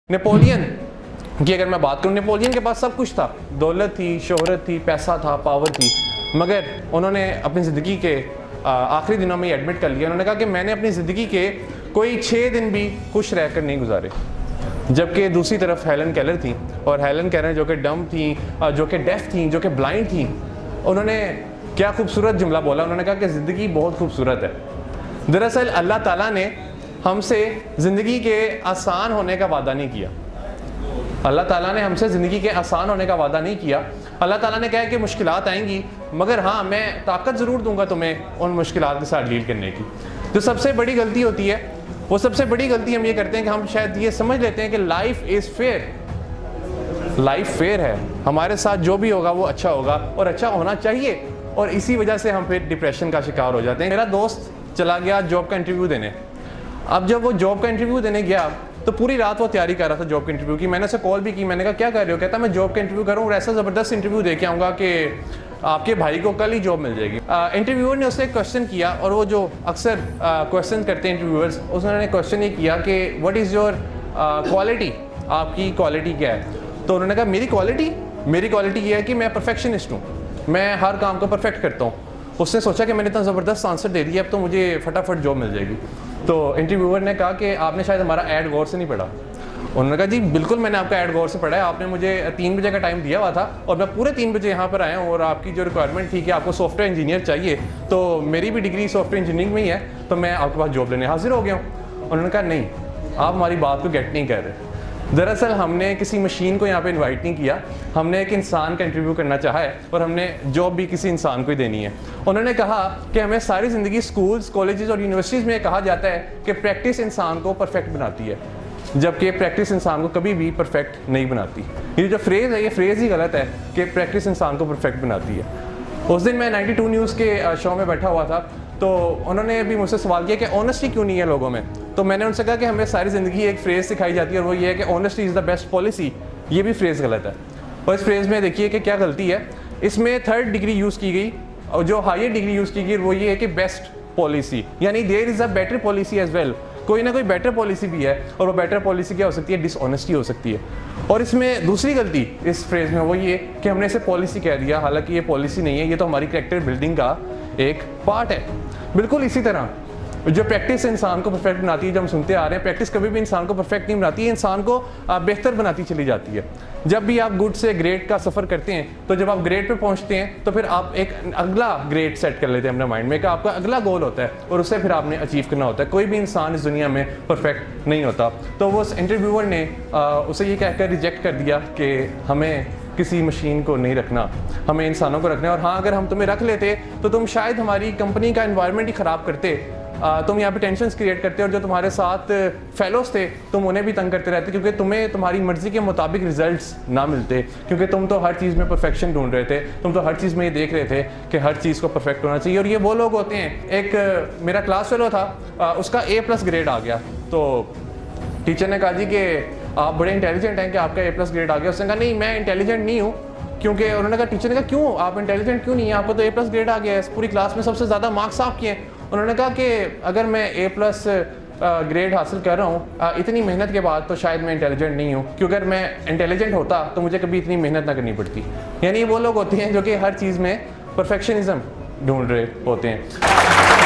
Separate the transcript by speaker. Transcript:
Speaker 1: Napoleon की अगर मैं बात करूँ, नेपोलियन के पास सब कुछ था, दौलत थी, शोहरत थी, पैसा था, पावर थी, मगर उन्होंने अपनी ज़िंदगी के आखिरी दिनों में एडमिट कर लिया। उन्होंने कहा कि मैंने अपनी ज़िंदगी के कोई 6 दिन भी खुश रहकर नहीं गुजारे। जबकि दूसरी तरफ हेलन केलर थी, और हेलन केलर जो कि डम थी, जो कि डेफ थी, जो कि ब्लाइंड थी, उन्होंने क्या खूबसूरत जुमला बोला। उन्होंने कहा कि ज़िंदगी बहुत खूबसूरत है। दरअसल अल्लाह ताला ने हमसे ज़िंदगी के आसान होने का वादा नहीं किया। अल्लाह ताला ने हमसे ज़िंदगी के आसान होने का वादा नहीं किया। अल्लाह ताला ने कहा कि मुश्किलात आएंगी, मगर हाँ, मैं ताकत ज़रूर दूंगा तुम्हें उन मुश्किलात के साथ डील करने की। जो सबसे बड़ी गलती होती है, वो सबसे बड़ी गलती हम ये करते हैं कि हम शायद ये समझ लेते हैं कि life is fair. Life fair है, हमारे साथ जो भी होगा वो अच्छा होगा और अच्छा होना चाहिए, और इसी वजह से हम फिर डिप्रेशन का शिकार हो जाते हैं। मेरा दोस्त चला गया जॉब का इंटरव्यू देने। अब जब वो जॉब का इंटरव्यू देने गया तो पूरी रात वो तैयारी कर रहा था जॉब के इंटरव्यू की। मैंने उसे कॉल भी की, मैंने कहा क्या कर रहे हो? कहता मैं जॉब का इंटरव्यू कर रहा हूँ और ऐसा ज़बरदस्त इंटरव्यू दे के आऊँगा कि आपके भाई को कल ही जॉब मिल जाएगी। इंटरव्यूअर ने उससे एक क्वेश्चन किया, और वो जो अक्सर क्वेश्चन करते हैं इंटरव्यूअर्स, उसने क्वेश्चन ये किया कि व्हाट इज़ योर क्वालिटी, आपकी क्वालिटी क्या है? तो उन्होंने कहा मेरी क्वालिटी ये है कि मैं परफेक्शनिस्ट हूँ, मैं हर काम को परफेक्ट करता हूँ। उसने सोचा कि मैंने इतना ज़बरदस्त आंसर दे दिया, अब तो मुझे फटाफट जॉब मिल जाएगी। तो इंटरव्यूअर ने कहा कि आपने शायद हमारा ऐड गौर से नहीं पढ़ा। उन्होंने कहा जी बिल्कुल मैंने आपका ऐड गौर से पढ़ा है, आपने मुझे 3 बजे का टाइम दिया हुआ था और मैं पूरे 3 बजे यहाँ पर आया हूँ, और आपकी जो रिक्वायरमेंट थी कि आपको सॉफ्टवेयर इंजीनियर चाहिए, तो मेरी भी डिग्री सॉफ्टवेयर इंजीनियरिंग में ही है, तो मैं आपके पास जॉब लेने हाजिर हो गया हूँ। उन्होंने कहा नहीं, आप हमारी बात को गेट नहीं कर रहे। दरअसल हमने किसी मशीन को यहाँ पे इनवाइट नहीं किया, हमने एक इंसान का इंटरव्यू करना चाहा है, और हमने जॉब भी किसी इंसान को ही देनी है। उन्होंने कहा कि हमें सारी ज़िंदगी स्कूल्स, कॉलेजेस और यूनिवर्सिटीज़ में कहा जाता है कि प्रैक्टिस इंसान को परफेक्ट बनाती है, जबकि प्रैक्टिस इंसान को कभी भी परफेक्ट नहीं बनाती। ये जो फ्रेज़ है, ये फ्रेज़ ही गलत है कि प्रैक्टिस इंसान को परफेक्ट बनाती है। उस दिन मैं 92 न्यूज़ के शो में बैठा हुआ था, तो उन्होंने भी मुझसे सवाल किया कि ऑनेस्टी क्यों नहीं है लोगों में। तो मैंने उनसे कहा कि हमें सारी ज़िंदगी एक फ्रेज़ सिखाई जाती है, और वो ये है कि honesty is the best policy. ये भी फ्रेज़ गलत है। और इस फ्रेज़ में देखिए कि क्या गलती है। इसमें 3rd डिग्री यूज़ की गई, और जो हायर डिग्री यूज़ की गई वो ये है कि बेस्ट पॉलिसी, यानी there is a better policy as well. कोई ना कोई बेटर पॉलिसी भी है, और वो बेटर पॉलिसी क्या हो सकती है? डिसऑनेस्टी हो सकती है। और इसमें दूसरी गलती इस फ्रेज़ में वो ये कि हमने इसे पॉलिसी कह दिया, हालांकि ये पॉलिसी नहीं है, ये तो हमारी कैरेक्टर बिल्डिंग का एक पार्ट है। बिल्कुल इसी तरह जो प्रैक्टिस इंसान को परफेक्ट बनाती है, जो हम सुनते आ रहे हैं, प्रैक्टिस कभी भी इंसान को परफेक्ट नहीं बनाती है, इंसान को बेहतर बनाती चली जाती है। जब भी आप गुड से ग्रेट का सफ़र करते हैं, तो जब आप ग्रेट पे पहुंचते हैं तो फिर आप एक अगला ग्रेट सेट कर लेते हैं अपने माइंड में, कि आपका अगला गोल होता है, और उससे फिर आपने अचीव करना होता है। कोई भी इंसान इस दुनिया में परफेक्ट नहीं होता। तो वो इंटरव्यूअर ने उसे ये कहकर रिजेक्ट कर दिया कि हमें किसी मशीन को नहीं रखना, हमें इंसानों को रखना है, और हाँ, अगर हम तुम्हें रख लेते तो तुम शायद हमारी कंपनी का एनवायरनमेंट ही ख़राब करते, तुम यहाँ पे टेंशन क्रिएट करते, और जो तुम्हारे साथ फेलोज थे तुम उन्हें भी तंग करते रहते, क्योंकि तुम्हें तुम्हारी मर्जी के मुताबिक रिजल्ट्स ना मिलते, क्योंकि तुम तो हर चीज़ में परफेक्शन ढूंढ रहे थे, तुम तो हर चीज़ में ये देख रहे थे कि हर चीज़ को परफेक्ट होना चाहिए। और ये वो लोग होते हैं, एक मेरा क्लास फेलो था, उसका A+ ग्रेड आ गया, तो टीचर ने कहा जी कि आप बड़े इंटेलिजेंट हैं कि आपका A+ ग्रेड आ गया। उसने कहा नहीं, मैं इंटेलिजेंट नहीं हूँ, क्योंकि उन्होंने कहा, टीचर ने कहा क्यों, आप इंटेलिजेंट क्यों नहीं है, आपको तो A+ ग्रेड आ गया है, पूरी क्लास में सबसे ज़्यादा मार्क्स आपके हैं। उन्होंने कहा कि अगर मैं A+ ग्रेड हासिल कर रहा हूँ इतनी मेहनत के बाद, तो शायद मैं इंटेलिजेंट नहीं हूँ, क्योंकि अगर मैं इंटेलिजेंट होता तो मुझे कभी इतनी मेहनत ना करनी पड़ती। यानी वो लोग होते हैं जो कि हर चीज़ में परफेक्शनिज्म ढूंढ रहे होते हैं।